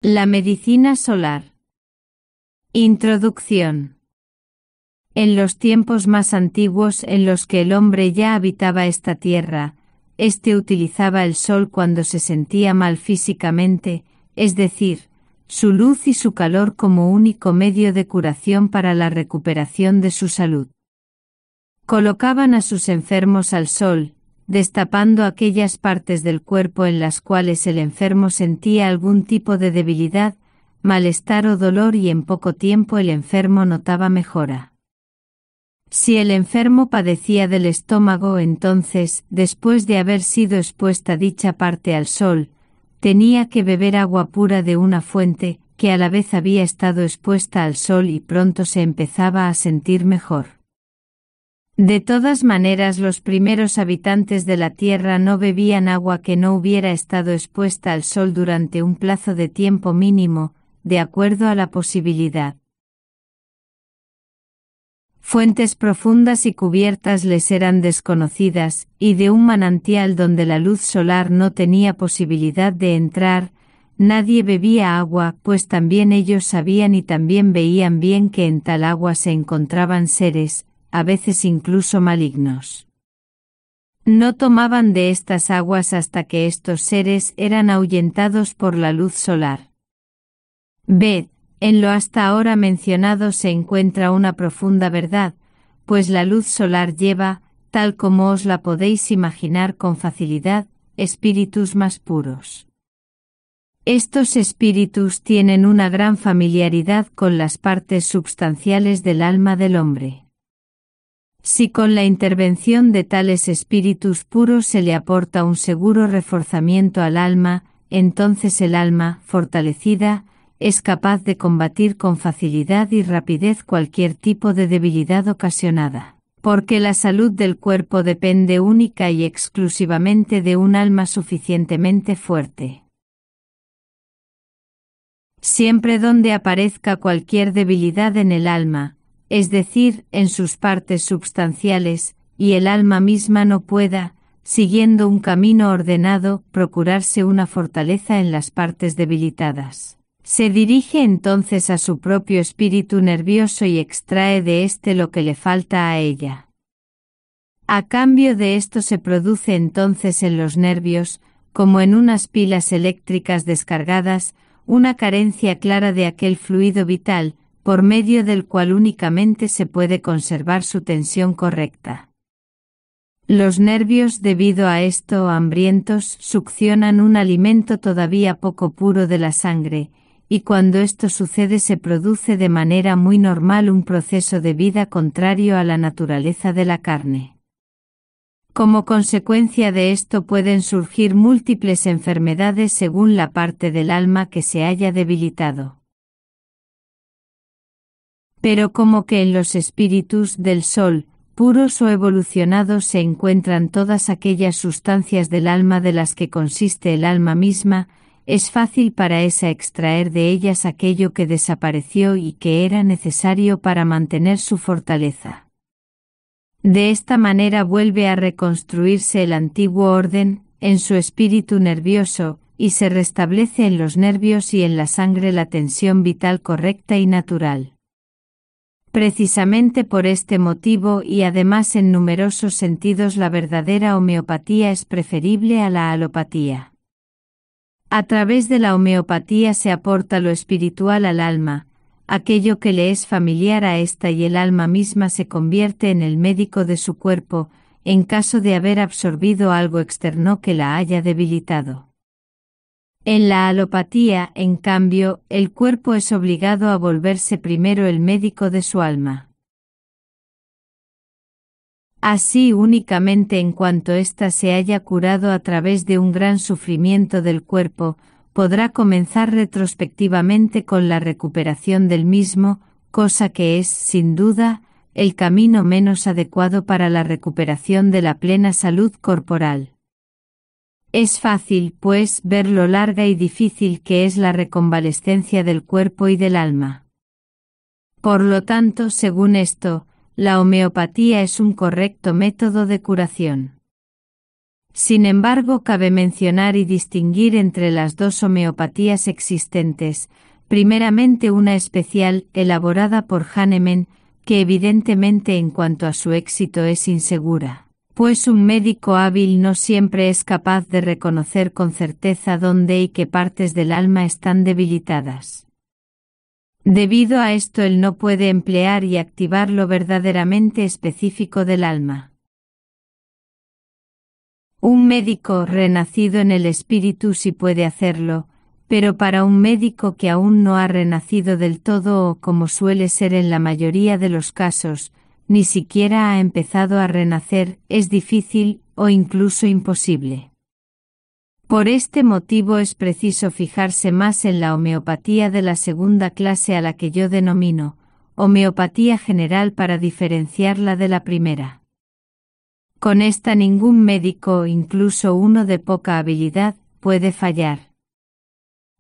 La medicina solar. Introducción. En los tiempos más antiguos en los que el hombre ya habitaba esta tierra, éste utilizaba el sol cuando se sentía mal físicamente, es decir, su luz y su calor como único medio de curación para la recuperación de su salud. Colocaban a sus enfermos al sol, destapando aquellas partes del cuerpo en las cuales el enfermo sentía algún tipo de debilidad, malestar o dolor, y en poco tiempo el enfermo notaba mejora. Si el enfermo padecía del estómago, entonces, después de haber sido expuesta dicha parte al sol, tenía que beber agua pura de una fuente, que a la vez había estado expuesta al sol, y pronto se empezaba a sentir mejor. De todas maneras, los primeros habitantes de la tierra no bebían agua que no hubiera estado expuesta al sol durante un plazo de tiempo mínimo, de acuerdo a la posibilidad. Fuentes profundas y cubiertas les eran desconocidas, y de un manantial donde la luz solar no tenía posibilidad de entrar, nadie bebía agua, pues también ellos sabían y también veían bien que en tal agua se encontraban seres, a veces incluso malignos. No tomaban de estas aguas hasta que estos seres eran ahuyentados por la luz solar. Ved, en lo hasta ahora mencionado se encuentra una profunda verdad, pues la luz solar lleva, tal como os la podéis imaginar con facilidad, espíritus más puros. Estos espíritus tienen una gran familiaridad con las partes substanciales del alma del hombre. Si con la intervención de tales espíritus puros se le aporta un seguro reforzamiento al alma, entonces el alma, fortalecida, es capaz de combatir con facilidad y rapidez cualquier tipo de debilidad ocasionada, porque la salud del cuerpo depende única y exclusivamente de un alma suficientemente fuerte. Siempre donde aparezca cualquier debilidad en el alma, es decir, en sus partes substanciales, y el alma misma no pueda, siguiendo un camino ordenado, procurarse una fortaleza en las partes debilitadas, se dirige entonces a su propio espíritu nervioso y extrae de éste lo que le falta a ella. A cambio de esto se produce entonces en los nervios, como en unas pilas eléctricas descargadas, una carencia clara de aquel fluido vital, por medio del cual únicamente se puede conservar su tensión correcta. Los nervios, debido a esto, hambrientos, succionan un alimento todavía poco puro de la sangre, y cuando esto sucede se produce de manera muy normal un proceso de vida contrario a la naturaleza de la carne. Como consecuencia de esto pueden surgir múltiples enfermedades según la parte del alma que se haya debilitado. Pero como que en los espíritus del sol, puros o evolucionados, se encuentran todas aquellas sustancias del alma de las que consiste el alma misma, es fácil para esa extraer de ellas aquello que desapareció y que era necesario para mantener su fortaleza. De esta manera vuelve a reconstruirse el antiguo orden, en su espíritu nervioso, y se restablece en los nervios y en la sangre la tensión vital correcta y natural. Precisamente por este motivo y además en numerosos sentidos la verdadera homeopatía es preferible a la alopatía. A través de la homeopatía se aporta lo espiritual al alma, aquello que le es familiar a ésta, y el alma misma se convierte en el médico de su cuerpo, en caso de haber absorbido algo externo que la haya debilitado. En la alopatía, en cambio, el cuerpo es obligado a volverse primero el médico de su alma. Así, únicamente en cuanto ésta se haya curado a través de un gran sufrimiento del cuerpo, podrá comenzar retrospectivamente con la recuperación del mismo, cosa que es, sin duda, el camino menos adecuado para la recuperación de la plena salud corporal. Es fácil, pues, ver lo larga y difícil que es la reconvalescencia del cuerpo y del alma. Por lo tanto, según esto, la homeopatía es un correcto método de curación. Sin embargo, cabe mencionar y distinguir entre las dos homeopatías existentes, primeramente una especial, elaborada por Hahnemann, que evidentemente en cuanto a su éxito es insegura, pues un médico hábil no siempre es capaz de reconocer con certeza dónde y qué partes del alma están debilitadas. Debido a esto, él no puede emplear y activar lo verdaderamente específico del alma. Un médico renacido en el espíritu sí puede hacerlo, pero para un médico que aún no ha renacido del todo o, como suele ser en la mayoría de los casos, ni siquiera ha empezado a renacer, es difícil o incluso imposible. Por este motivo es preciso fijarse más en la homeopatía de la segunda clase, a la que yo denomino homeopatía general, para diferenciarla de la primera. Con esta ningún médico, incluso uno de poca habilidad, puede fallar.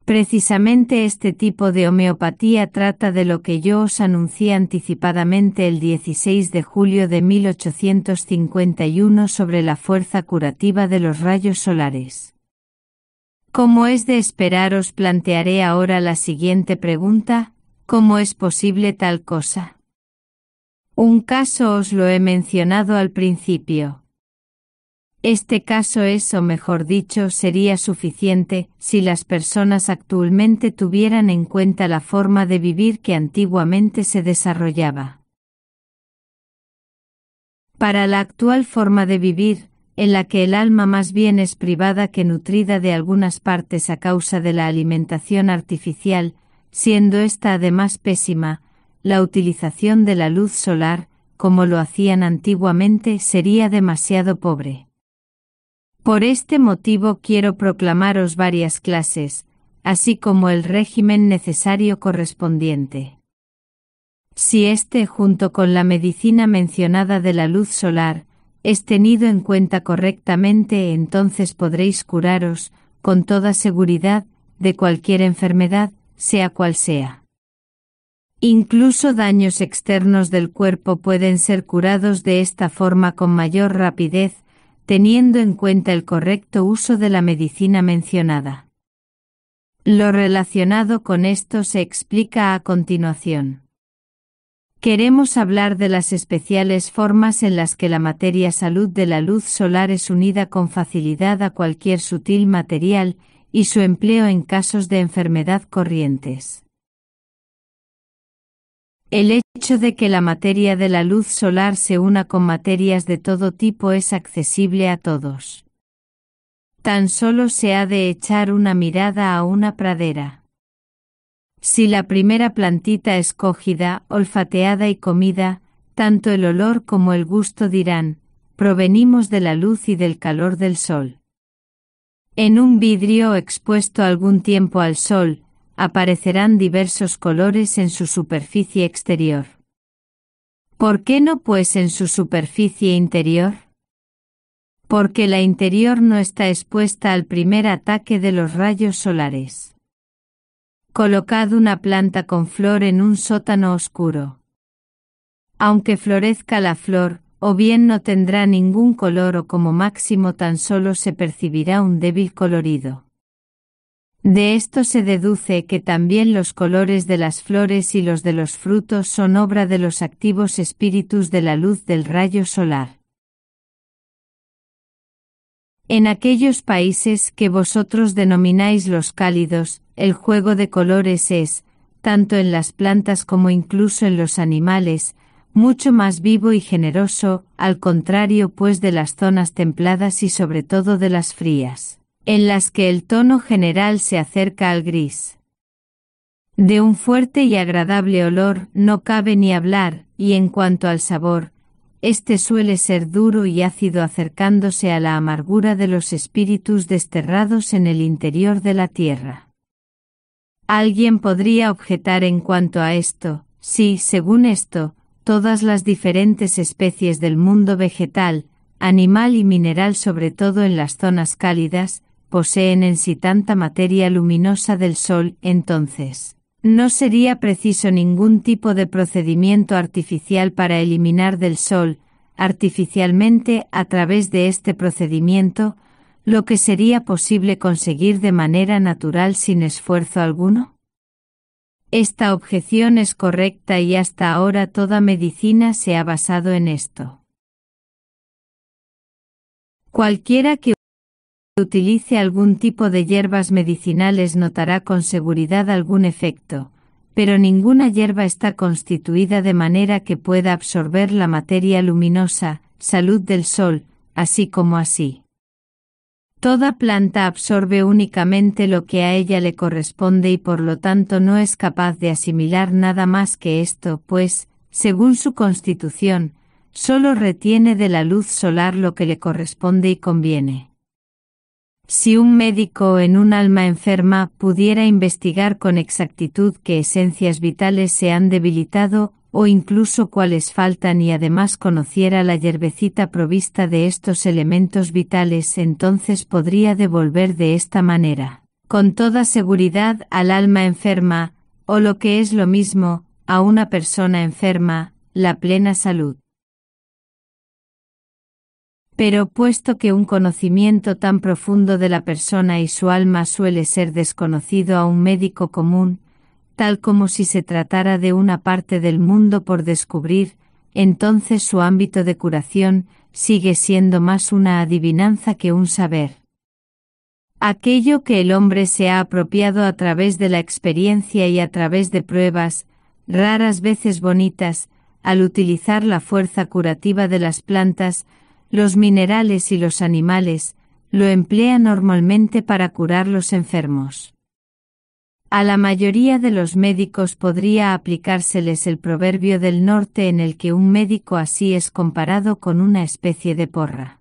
Precisamente este tipo de homeopatía trata de lo que yo os anuncié anticipadamente el 16 de julio de 1851 sobre la fuerza curativa de los rayos solares. Como es de esperar, os plantearé ahora la siguiente pregunta: ¿cómo es posible tal cosa? Un caso os lo he mencionado al principio. Este caso es, o mejor dicho, sería suficiente, si las personas actualmente tuvieran en cuenta la forma de vivir que antiguamente se desarrollaba. Para la actual forma de vivir, en la que el alma más bien es privada que nutrida de algunas partes a causa de la alimentación artificial, siendo esta además pésima, la utilización de la luz solar, como lo hacían antiguamente, sería demasiado pobre. Por este motivo quiero proclamaros varias clases, así como el régimen necesario correspondiente. Si este, junto con la medicina mencionada de la luz solar, es tenido en cuenta correctamente, entonces podréis curaros, con toda seguridad, de cualquier enfermedad, sea cual sea. Incluso daños externos del cuerpo pueden ser curados de esta forma con mayor rapidez, teniendo en cuenta el correcto uso de la medicina mencionada. Lo relacionado con esto se explica a continuación. Queremos hablar de las especiales formas en las que la materia salud de la luz solar es unida con facilidad a cualquier sutil material, y su empleo en casos de enfermedad corrientes. El hecho de que la materia de la luz solar se una con materias de todo tipo es accesible a todos. Tan solo se ha de echar una mirada a una pradera. Si la primera plantita es cogida, olfateada y comida, tanto el olor como el gusto dirán: provenimos de la luz y del calor del sol. En un vidrio expuesto algún tiempo al sol, aparecerán diversos colores en su superficie exterior. ¿Por qué no, pues, en su superficie interior? Porque la interior no está expuesta al primer ataque de los rayos solares. Colocad una planta con flor en un sótano oscuro. Aunque florezca la flor, o bien no tendrá ningún color o como máximo tan solo se percibirá un débil colorido. De esto se deduce que también los colores de las flores y los de los frutos son obra de los activos espíritus de la luz del rayo solar. En aquellos países que vosotros denomináis los cálidos, el juego de colores es, tanto en las plantas como incluso en los animales, mucho más vivo y generoso, al contrario pues de las zonas templadas y sobre todo de las frías, en las que el tono general se acerca al gris. De un fuerte y agradable olor no cabe ni hablar, y en cuanto al sabor, este suele ser duro y ácido, acercándose a la amargura de los espíritus desterrados en el interior de la tierra. Alguien podría objetar en cuanto a esto: si, según esto, todas las diferentes especies del mundo vegetal, animal y mineral, sobre todo en las zonas cálidas, poseen en sí tanta materia luminosa del sol, entonces no sería preciso ningún tipo de procedimiento artificial para eliminar del sol, artificialmente, a través de este procedimiento, lo que sería posible conseguir de manera natural sin esfuerzo alguno? Esta objeción es correcta y hasta ahora toda medicina se ha basado en esto. Cualquiera que utilice algún tipo de hierbas medicinales notará con seguridad algún efecto, pero ninguna hierba está constituida de manera que pueda absorber la materia luminosa, salud del sol, así como así. Toda planta absorbe únicamente lo que a ella le corresponde y por lo tanto no es capaz de asimilar nada más que esto, pues, según su constitución, solo retiene de la luz solar lo que le corresponde y conviene. Si un médico en un alma enferma pudiera investigar con exactitud qué esencias vitales se han debilitado o incluso cuáles faltan y además conociera la hierbecita provista de estos elementos vitales, entonces podría devolver de esta manera, con toda seguridad al alma enferma, o lo que es lo mismo, a una persona enferma, la plena salud. Pero puesto que un conocimiento tan profundo de la persona y su alma suele ser desconocido a un médico común, tal como si se tratara de una parte del mundo por descubrir, entonces su ámbito de curación sigue siendo más una adivinanza que un saber. Aquello que el hombre se ha apropiado a través de la experiencia y a través de pruebas, raras veces bonitas, al utilizar la fuerza curativa de las plantas, los minerales y los animales, lo emplea normalmente para curar los enfermos. A la mayoría de los médicos podría aplicárseles el proverbio del norte en el que un médico así es comparado con una especie de porra.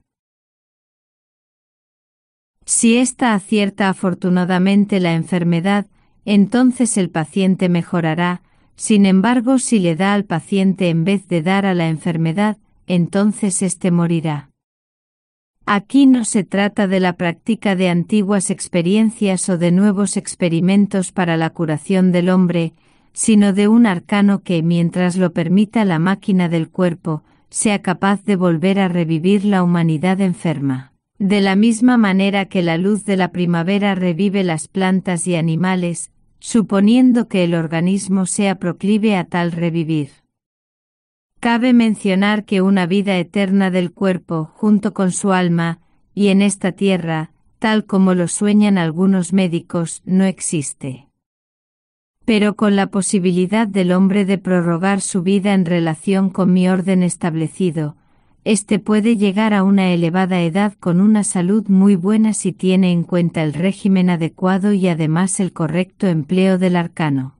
Si ésta acierta afortunadamente la enfermedad, entonces el paciente mejorará, sin embargo si le da al paciente en vez de dar a la enfermedad, entonces éste morirá. Aquí no se trata de la práctica de antiguas experiencias o de nuevos experimentos para la curación del hombre, sino de un arcano que, mientras lo permita la máquina del cuerpo, sea capaz de volver a revivir la humanidad enferma. De la misma manera que la luz de la primavera revive las plantas y animales, suponiendo que el organismo sea proclive a tal revivir. Cabe mencionar que una vida eterna del cuerpo, junto con su alma, y en esta tierra, tal como lo sueñan algunos médicos, no existe. Pero con la posibilidad del hombre de prorrogar su vida en relación con mi orden establecido, éste puede llegar a una elevada edad con una salud muy buena si tiene en cuenta el régimen adecuado y además el correcto empleo del arcano.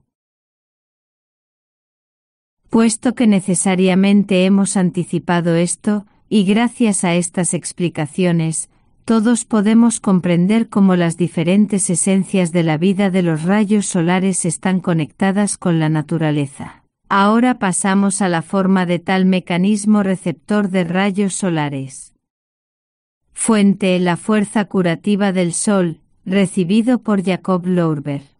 Puesto que necesariamente hemos anticipado esto, y gracias a estas explicaciones, todos podemos comprender cómo las diferentes esencias de la vida de los rayos solares están conectadas con la naturaleza. Ahora pasamos a la forma de tal mecanismo receptor de rayos solares. Fuente: la fuerza curativa del Sol, recibido por Jacob Lourbert.